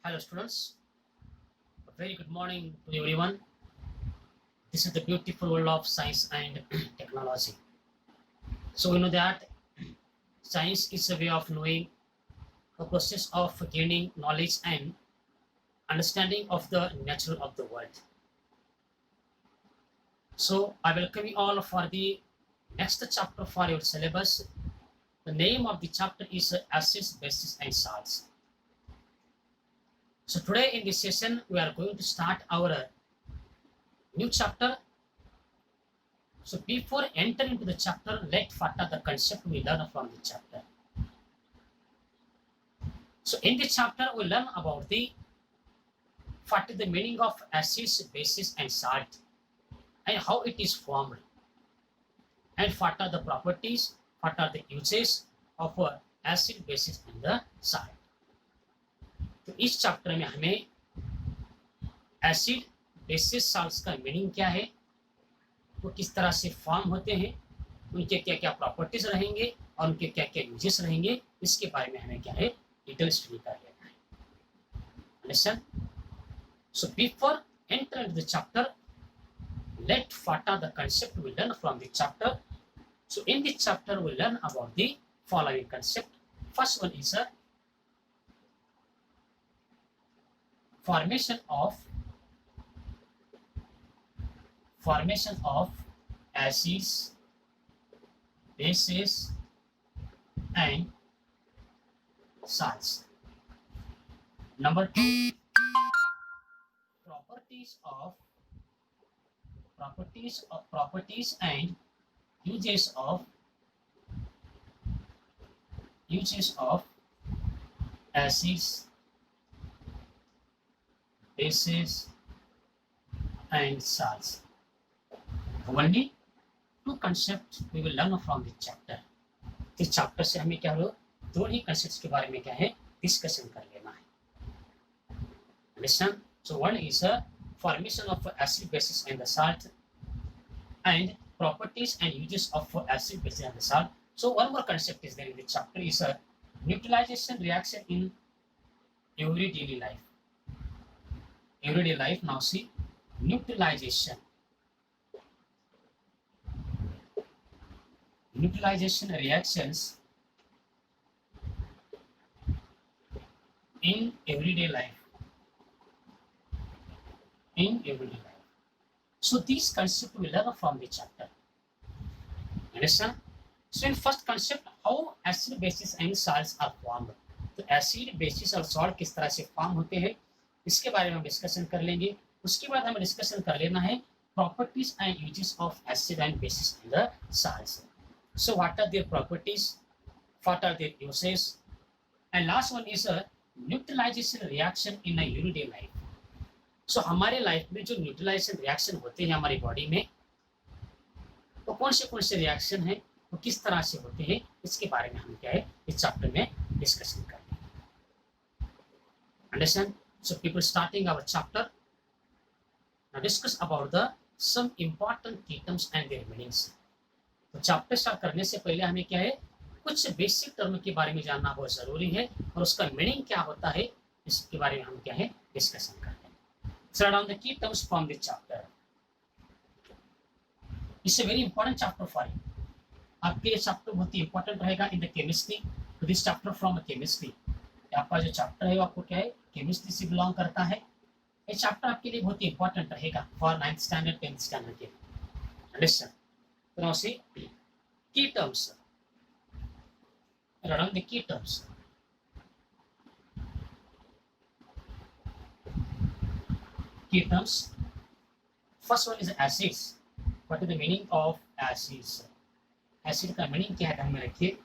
Hello, students. A very good morning to everyone. This is the beautiful world of science and technology. So, we know that science is a way of knowing, a process of gaining knowledge and understanding of the nature of the world. So, I welcome you all for the next chapter for your syllabus. The name of the chapter is Acids, Bases, and Salts. So, today in this session, we are going to start our new chapter. So before entering into the chapter, let what are the concept we learn from the chapter. So in the chapter, we learn about the what is the meaning of acids, bases, and salt, and how it is formed, and what are the properties, what are the uses of acid, bases, and the salt. तो इस chapter में हमें acid, basis, salts का meaning क्या है, वो किस तरह से फॉर्म होते हैं, उनके क्या क्या प्रॉपर्टीज रहेंगे और उनके क्या क्या यूजेस रहेंगे, इसके बारे में हमें क्या है डिटेल स्टडी कर लेना है. Understand? So before enter into the chapter, let what are the concept we learn from the chapter. So in this chapter we learn about the following concept. First one is a formation of acids, bases, and salts. Number two, properties and uses of acids, bases, and salts. Only two concepts we will learn from this chapter. इस chapter से हमें क्या हो, दो ही concepts के बारे में क्या है डिस्कशन कर लेना है. Understand? So one is a formation of acid, bases, and the salt, and properties and uses of acid, bases, and the salt. So one more concept is there in the chapter is a neutralization reaction in everyday life. Everyday life. Now see neutralization reactions in everyday life. So these concepts we learn from the chapter. Understand? So in first concept, how acid, bases, and salts are formed. तो acid, basis और salt किस तरह से form होते हैं, इसके बारे में हम डिस्कशन कर लेंगे. उसके बाद हमें डिस्कशन कर लेना है properties and uses of acid and bases and the salts. So what are their properties, what are their uses, and last one is a neutralization reaction in a everyday life. So हमारे life में जो neutralisation reaction होते हैं हमारी body में, तो कौन से रिएक्शन हैं, वो किस तरह से होते हैं, इसके बारे में हम क्या है इस चैप्टर में डिस्कशन करेंगे. Understand? So people starting our chapter, now discuss about the some important keyterms and their meanings. तो चैप्टर स्टार्ट करने से पहले हमें क्या है कुछ बेसिक टर्म के बारे में जानना बहुत जरूरी है और उसका मीनिंग क्या होता है इसके बारे में हम क्या है डिस्कशन करते हैं. So write down the key terms from the chapter. It's a very important chapter for you. आपके ये चैप्टर बहुत ही इंपॉर्टेंट रहेगा इन द केमिस्ट्री. तो दिस चैप्टर फ्रॉम केमिस्ट्री, आपका जो चैप्टर है वो आपको क्या है केमिस्ट्री से बिलोंग करता है. ये चैप्टर आपके लिए बहुत ही इंपॉर्टेंट रहेगा for 9th standard 10th standard के. अंडरस्टैंड? तो now see key terms. Write down the key terms. Key terms. First one is acids. What is the meaning of acids? Acid का मीनिंग क्या है ध्यान में रखिए.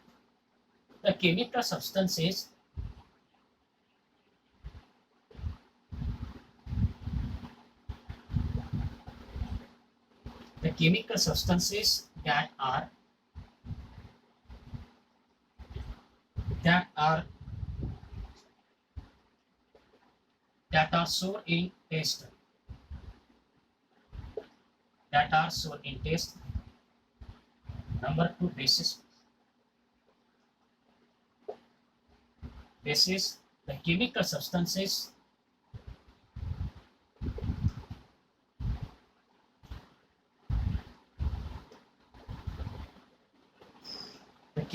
The chemical substances that are sour in taste. Number two, bases. The chemical substances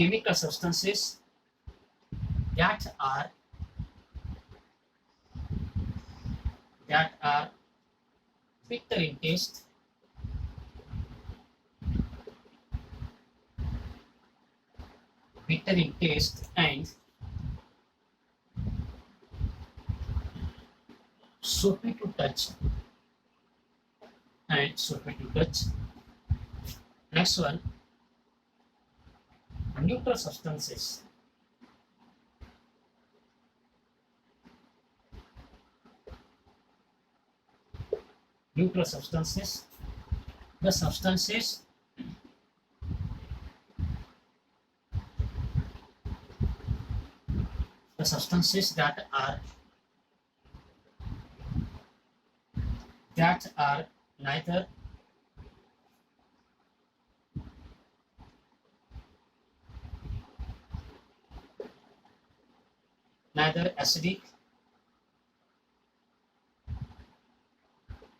chemical substances that are bitter in taste, and soapy to touch. Next one, neutral substances. The substances that are neither acidic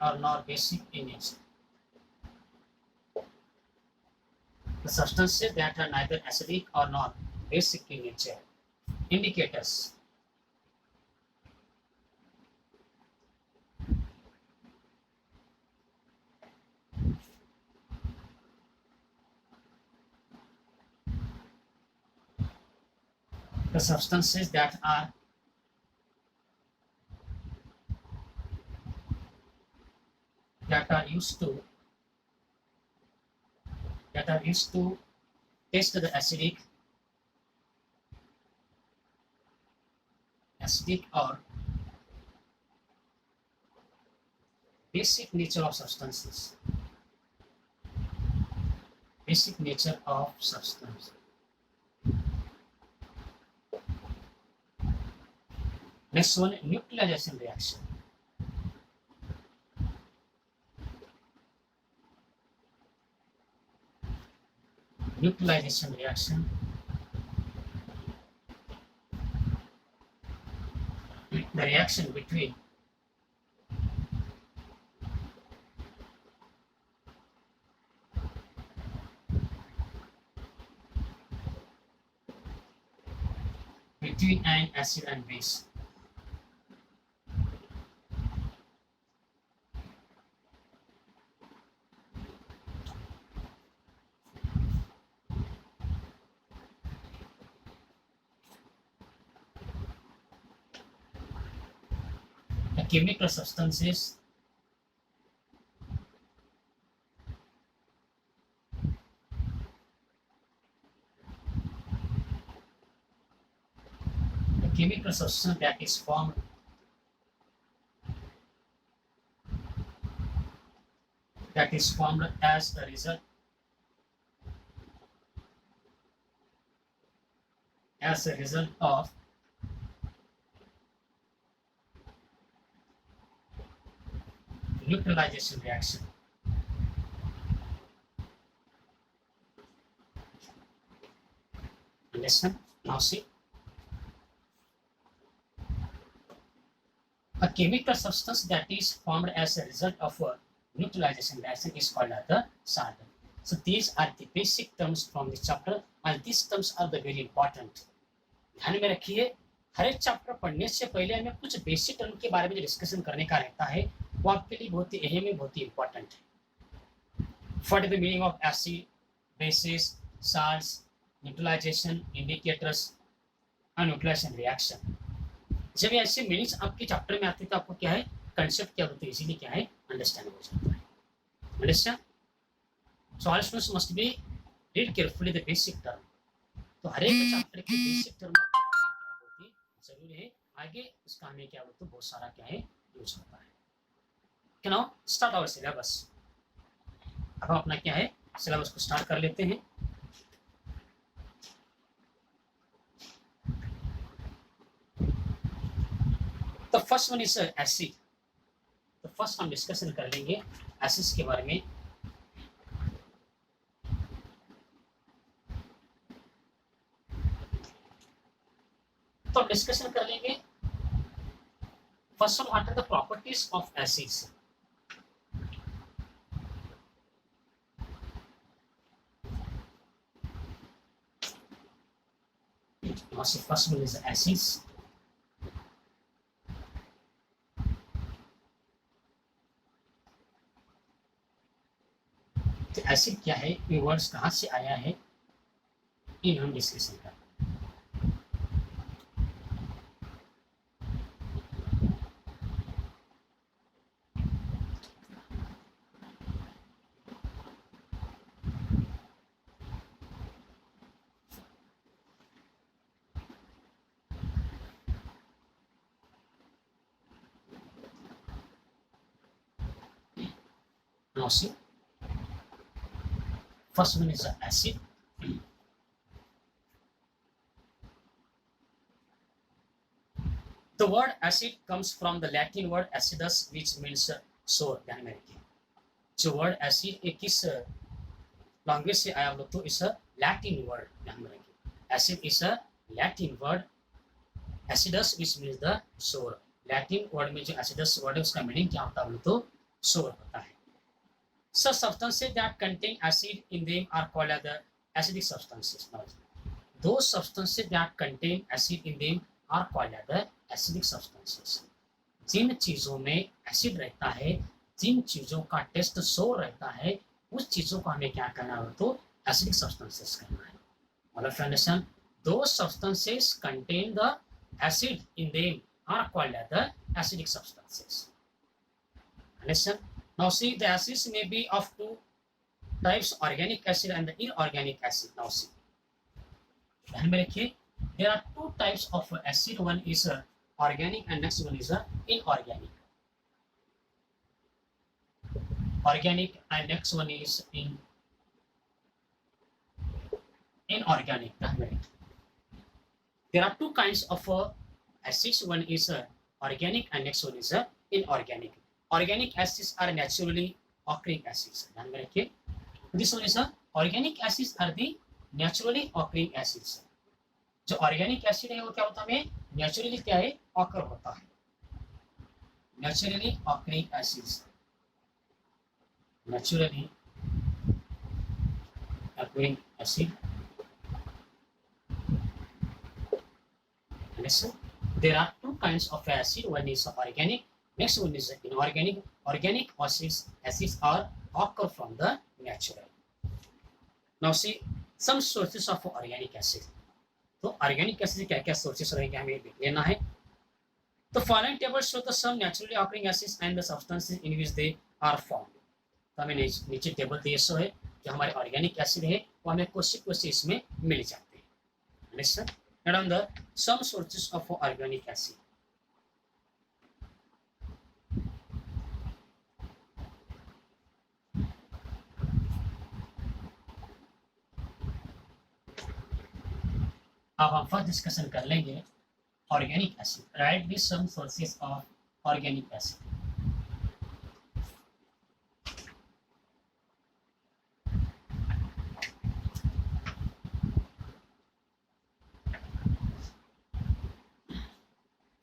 or nor basic in nature. The substances that are neither acidic or nor basic in nature. Indicators. The substances that are used to taste the acidic or basic nature of substances. Next one, neutralization reaction. The reaction between an acid and base. The chemical substances that is formed as a result of neutralization reaction. Understand? Now see. A chemical substance that is formed as a result of a neutralization reaction is called as the solvent. So these are the basic terms from the chapter, and these terms are the very important. ध्यान में रखिए, हर एक chapter पढ़ने से पहले हमें कुछ basic term के बारे में जो डिस्कशन करने का रहता है वो आपके लिए बहुत ही अहम है, बहुत ही इंपॉर्टेंट है. What is the meaning of acid, bases, salts, neutralization, indicators, and neutralization reaction? जब ऐसे मीनिंग्स आपके चैप्टर में आते हैं तो आपको क्या है, कंसेप्ट क्या होते हैं, इजीली क्या है, अंडरस्टैंड हो जाता है. Understand? So all students must be read carefully the basic term. तो हर एक चैप्टर के बेसिक टर्म आपको बहुत ही जरूरी है, आगे उसका हमें क्या बोलते हैं बहुत सारा क्या है यूज होता है. क्या नाउ स्टार्ट आवर सिलेबस. अब हम अपना क्या है सिलेबस को स्टार्ट कर लेते हैं. तो फर्स्ट वन इज एसिड. तो फर्स्ट हम डिस्कशन कर लेंगे एसिड्स के बारे में. तो हम डिस्कशन कर लेंगे first one, what are the properties of acids. Now, see, first one is the acids. तो एसिड क्या है, ये वर्ड्स कहाँ से आया है, इन हम डिस्कशन करते हैं. Now see, first one is the acid. The word acid comes from the Latin word acidus, which means sour. ध्यान में रखिए, जो word acid एक किस लैंग्वेज से आया बोलो तो इस लैटिन वर्ड. ध्यान में रखिए, acid is a Latin word, acidus which means the sour. Latin word में जो acidus वर्ड है उसका मीनिंग क्या होता है बोलो तो sour होता है. Such substances that contain acid in them are called as the acidic substances. Now, those substances that contain acid in them are called as the acidic substances. जिन चीजों में एसिड रहता है, जिन चीजों का टेस्ट सो रहता है, उस चीजों को हमें क्या करना है तो एसिडिक सब्सटेंसेस करना है. All of you understand? Those substances contain the acid in them are called as the acidic substances. Understand? Now see, the acids may be of two types, organic acid and the inorganic acid. Now see, ध्यान में रखिए, there are two types of acid. One is organic and next one is inorganic. Organic and next one is inorganic. ध्यान में रखिए, there are two kinds of acids. One is organic and next one is inorganic. Organic acids are naturally occurring acids. ध्यान में रखिए, this one is organic acids are the naturally occurring acids. जो organic acid है वो क्या होता है, naturally क्या है, ऑकर होता है. Naturally occurring acids, naturally occurring acid. There are two kinds of acid. One is organic, next one is inorganic. Organic acids are occur from the natural. Now see some sources of organic acid. तो organic acid क्या क्या sources रहेंगे हमें देख लेना है. तो following table show the some naturally occurring acids and the substances in which they are found. तो हमें नीचे टेबल दिए सो है, जो हमारे ऑर्गेनिक एसिड है वो हमें कुछ इसमें मिल जाते हैं. Listen and on the some sources of organic acid. अब हम फर्स्ट डिस्कशन कर लेंगे organic acid. Write this some sources of organic acid.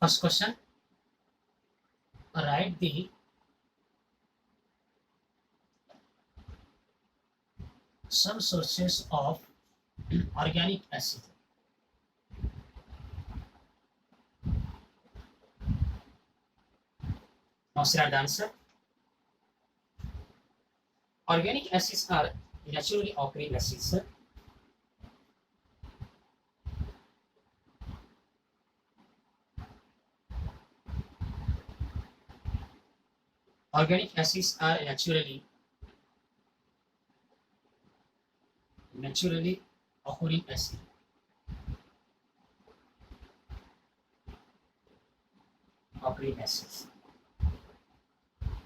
First question, write the some sources of organic acid. Now, the answer. Organic acids are naturally occurring acids. Organic acids are naturally occurring acid. Occurring acids.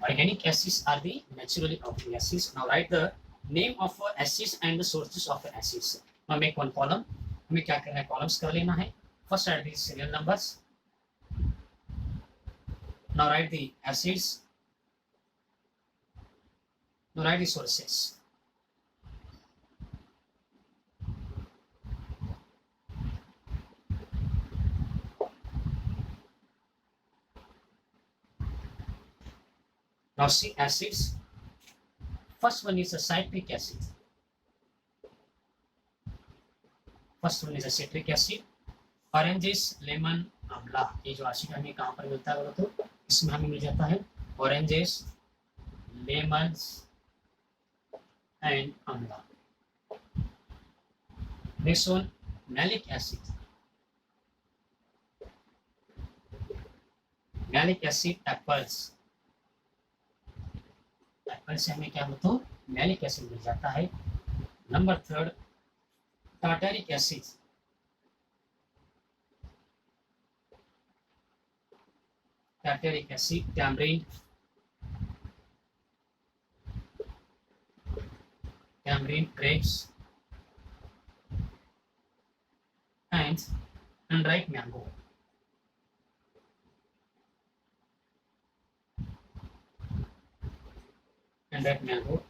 Organic acids are the naturally occurring acids. Now write the name of acids and the sources of acids. Now make one column. हमें क्या करना है, columns कर लेना है. First write the serial numbers. Now write the acids. Now write the sources. Now see acids. First one is a citric acid. First one is a citric acid. Oranges, lemon, आंवला, ये जो acid हमें कहाँ पर मिलता है बोलो तो इसमें हमें मिल जाता है ऑरेंजेस, लेमन्स एंड आंवला। Next one, malic acid. Malic acid, apples, Apple से हमें क्या बोलते हो मैलिक एसिड मिल जाता है। Number third, tartaric acid. Tartaric acid, tamarind, grapes and unripe mango. Unripe mango.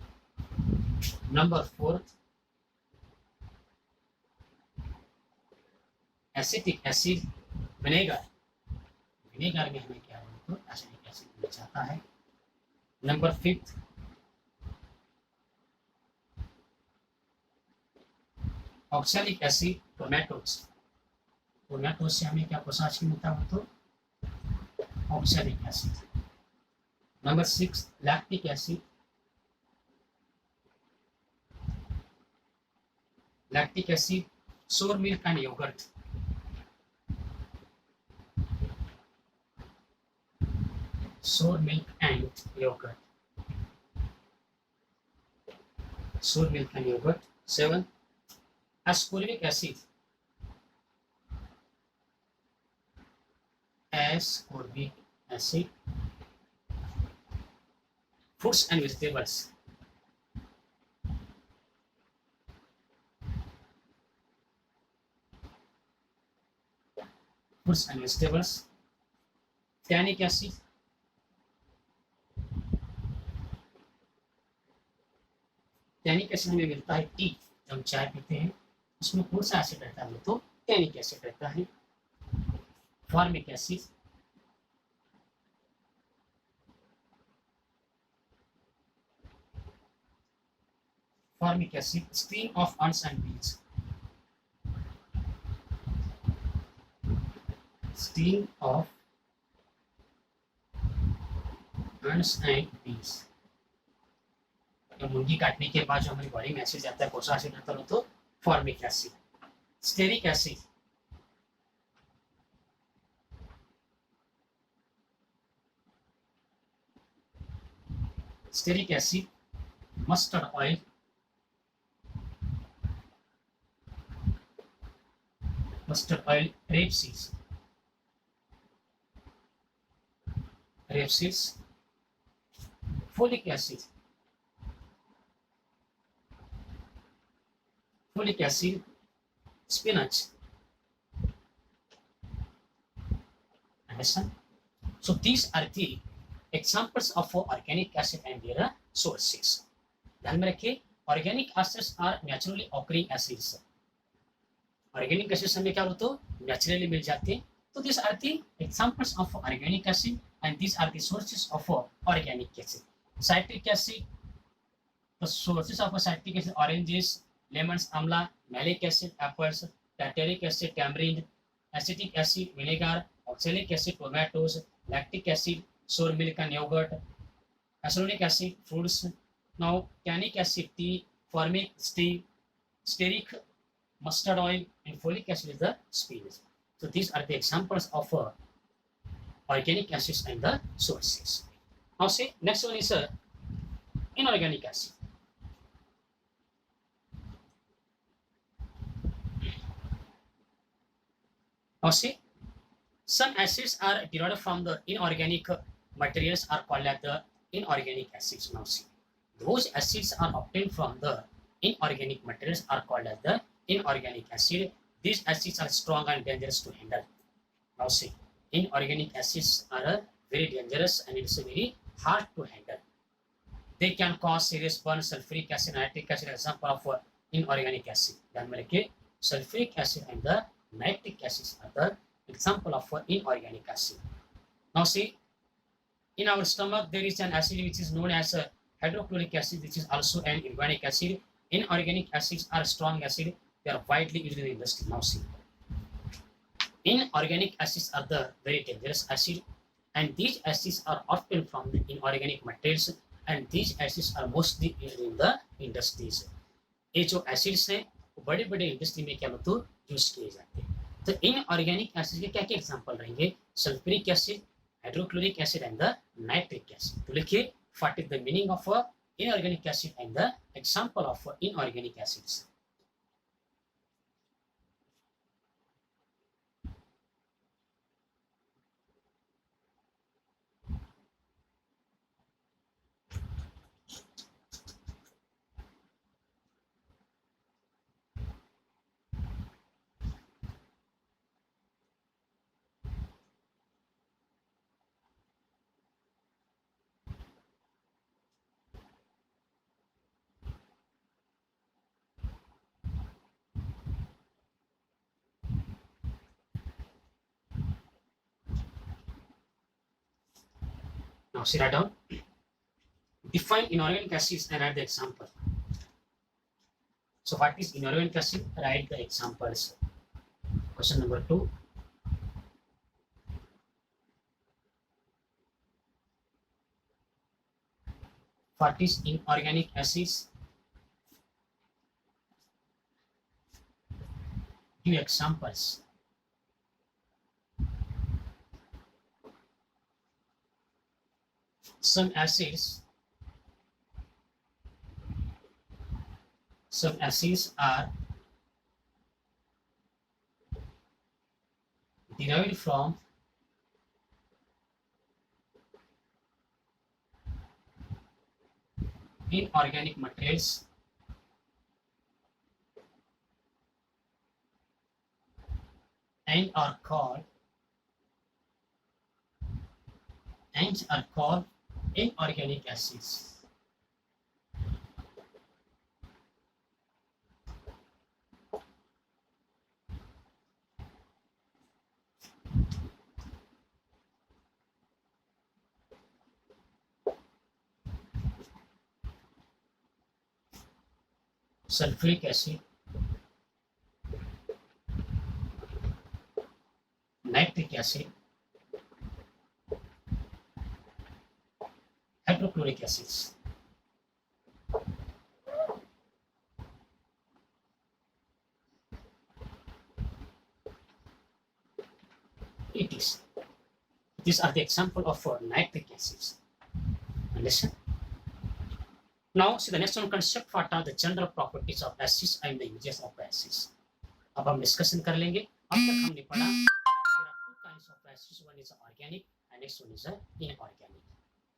Number four, acetic acid, vinegar. Vinegar में हमें क्या बोलते हैं एसिटिक एसिड मिल जाता है। Number fifth, oxalic acid, tomatoes. Tomatoes से हमें क्या कौन सा एसिड मिलता है तो oxalic acid. Number six, lactic acid. Lactic acid, sour milk and yoghurt. Sour milk and yogurt. Sour milk and yogurt. 7. Ascorbic acid. Ascorbic acid. Fruits and vegetables. Fruits and vegetables. Tannic acid. Tannic acid हमें मिलता है T, जब हम चाय पीते हैं उसमें कौन सा एसिड रहता है तो टैनिक एसिड रहता है। Formic acid, formic acid, steam of earns and बीज। स्टीम ऑफ अर्न्स एंड बीज। मुर्गी काटने के बाद जो हमारी बॉडी में एसिड आता है कौन सा एसिड आता है तो formic acid. Stearic acid, stearic acid, mustard oil, mustard oil, rapeseeds, rapeseeds. Folic acid, folic acid, spinach. Understand? So these are the examples of organic acid and their sources. ध्यान में रखिए, organic acids are naturally occurring acids. Organic acids हमें क्या बोलते हो naturally मिल जाते हैं। तो these are the examples of organic acid and these are the sources of organic acid. Citric acid, the sources of citric acid, oranges, lemons, amla, malic acid, apples, tartaric acid, tamarind, acetic acid, vinegar, oxalic acid, tomatoes, lactic acid, sour milk and yogurt, acerbic acid, fruits. Now, tannic acid, tea, formic, stearic, mustard oil, and folic acid is the spinach. So these are the examples of organic acids and the sources. Now, see, next one is inorganic acid. Now see, some acids are derived from the inorganic materials are called as the inorganic acids. Now see, those acids are obtained from the inorganic materials are called as the inorganic acid. These acids are strong and dangerous to handle. Now see, inorganic acids are very dangerous and it's very hard to handle. They can cause serious burns. Sulfuric acid, nitric acid, example of inorganic acid. Then sulfuric acid and the nitric acids are the example of inorganic acid. Now see, in our stomach there is an acid which is known as hydrochloric acid, which is also an organic acid. Inorganic acids are strong acid. They are widely used in the industry. Now see, Inorganic acids are the very dangerous acid, and these acids are often found in organic materials, and these acids are mostly used in the industries. ये जो acids हैं वो बड़े बड़े industry में क्या मतलब use किए जाते हैं। तो इनऑर्गेनिक एसिड के क्या क्या एग्जांपल रहेंगे? Sulphuric acid, hydrochloric acid and the nitric acid. तो लिखिए what is the meaning of inorganic acid and the example of inorganic acids. Now, see, write down. Define inorganic acids and write the example. So, what is inorganic acid? Write the examples. Question number 2. What is inorganic acids? Give examples. Some acids are derived from inorganic materials and are called inorganic acids. Sulfuric acid, nitric acid, hydrochloric acids. These are the example of nitric acids. Understand? Now, see the next one concept. What are the general properties of acids and the uses of acids? अब हम discussion कर लेंगे। अब तक हमने पढ़ा there are two kinds of acids. One is organic and next one is inorganic.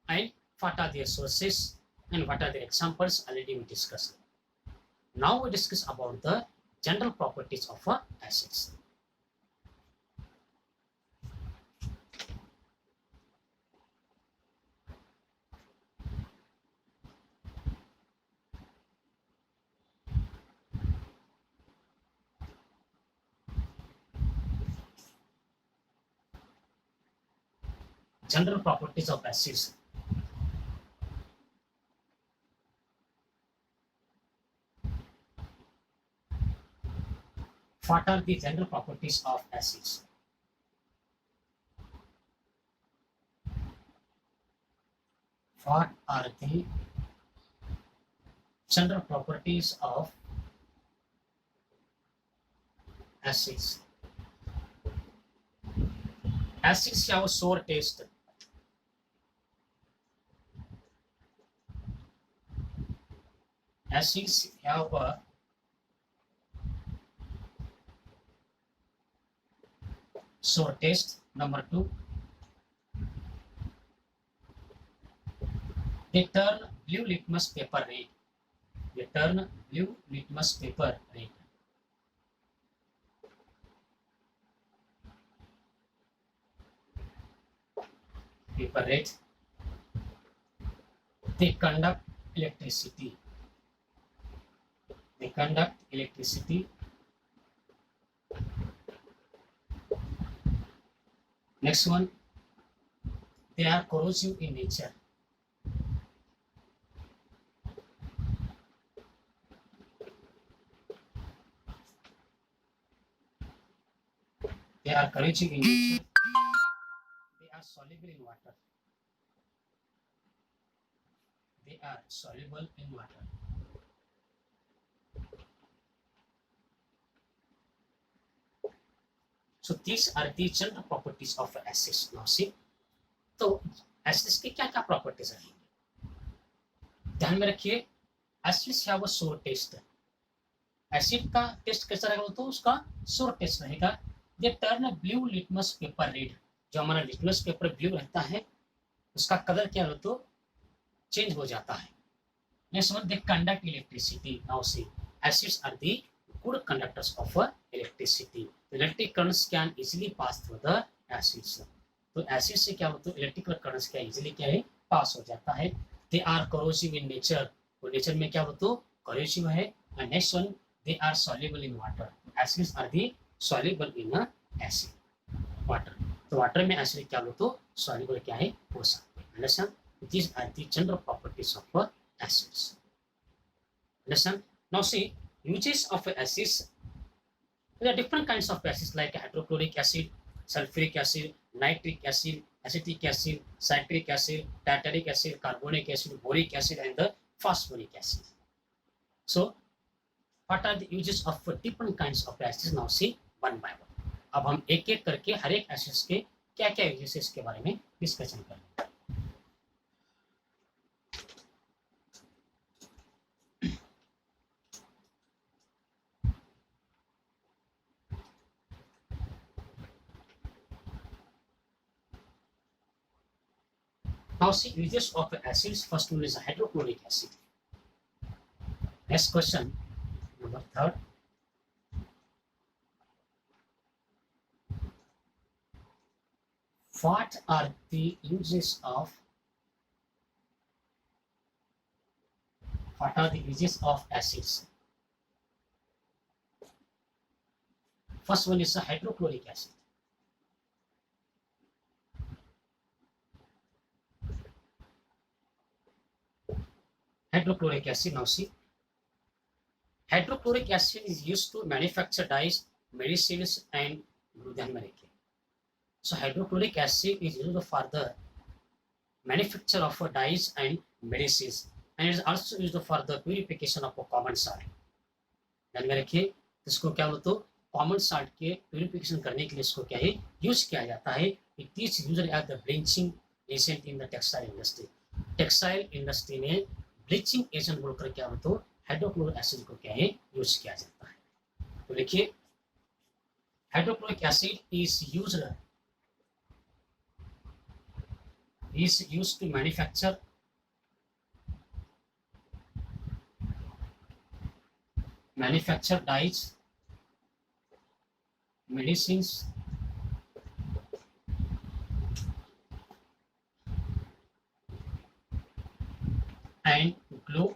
And what are their sources and what are their examples? Already we discussed. Now we discuss about the general properties of acids. General properties of acids. What are the general properties of acids? What are the general properties of acids? Acids have a sour taste. Acids have a sour taste. Number 2, they turn blue litmus paper red. They turn blue litmus paper red. Paper red. They conduct electricity. They conduct electricity. Next one, they are corrosive in nature. They are corrosive in nature. They are soluble in water. They are soluble in water. So these are the general properties of acids. Now see, तो acids के क्या क्या properties रहेंगे, ध्यान में रखिए। Acids have a सोर test. Acid का टेस्ट कैसा रहेगा, तो उसका सोर टेस्ट रहेगा। They turn blue litmus paper red. जो हमारा लिटमस पेपर ब्लू रहता है उसका कलर क्या हो तो चेंज हो जाता है। Next one, they conduct electricity. Now see, acids are the good conductors of electricity. Electric currents can easily pass through the acids. तो एसिड से क्या होता है, इलेक्ट्रिकल करंट्स क्या इजीली क्या है पास हो जाता है। They are corrosive in nature. तो नेचर में क्या होता है करोसिव है। And next one, they are soluble in water. Acids are the soluble in acid water. तो वाटर में एसिड क्या होता है सॉल्युबल क्या है हो सकते हैं। Understand, these are the general properties of acids. Understand? Now see, uses of acids. There are different kinds of acids like hydrochloric acid, sulfuric acid, nitric acid, acetic acid, citric acid, tartaric acid, carbonic acid, boric acid, and the phosphoric acid. So, what are the uses of different kinds of acids? Now see one by one. अब हम एक एक करके हर एक acids के क्या क्या uses इसके बारे में डिस्कशन करेंगे। Now see uses of acids. First one is hydrochloric acid. Next question, number third. What are the uses of acids? First one is a hydrochloric acid. Hydrochloric acid. Now see, hydrochloric acid is used to manufacture dyes, medicines, and glutamate. So hydrochloric acid is used for the manufacture of dyes and medicines, and it is also used for the purification of common salt. ध्यान में रखिए, इसको क्या बोलते हो common salt के purification करने के लिए इसको क्या है यूज किया जाता है। It is used as the bleaching agent in the textile industry. Textile industry में ब्लीचिंग एजेंट बोलकर क्या होता है हाइड्रोक्लोरिक एसिड को क्या है यूज किया जाता है। तो देखिए hydrochloric acid is used to manufacture dyes, medicines, and glue.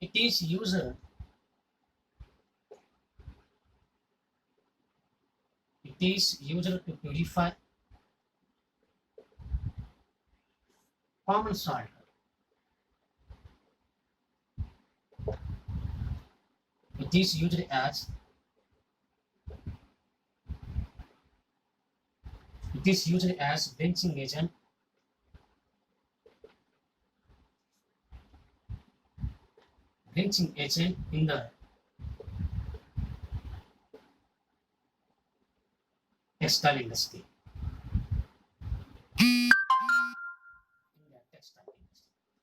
It is used to purify common salt. It is used as bleaching agent in the textile industry.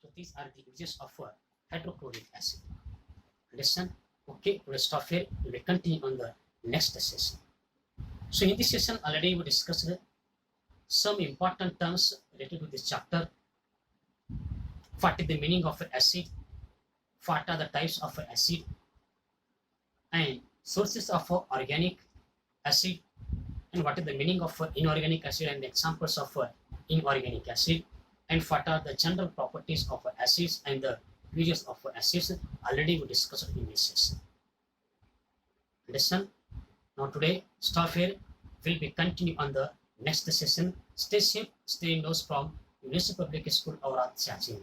So these are the uses of hydrochloric acid. Understand? Okay, we'll stop here. We will continue on the next session. So in this session already we discussed some important terms related to this chapter. What is the meaning of acid? What are the types of acid? And sources of organic acid? And what is the meaning of inorganic acid and the examples of inorganic acid? And what are the general properties of acids and the uses of acids? Already we discussed in this session. Understand? Now today stop here. We'll be continuing on the next session. Stay safe, stay indoors from Municipal Public School, Aurad, Siachen.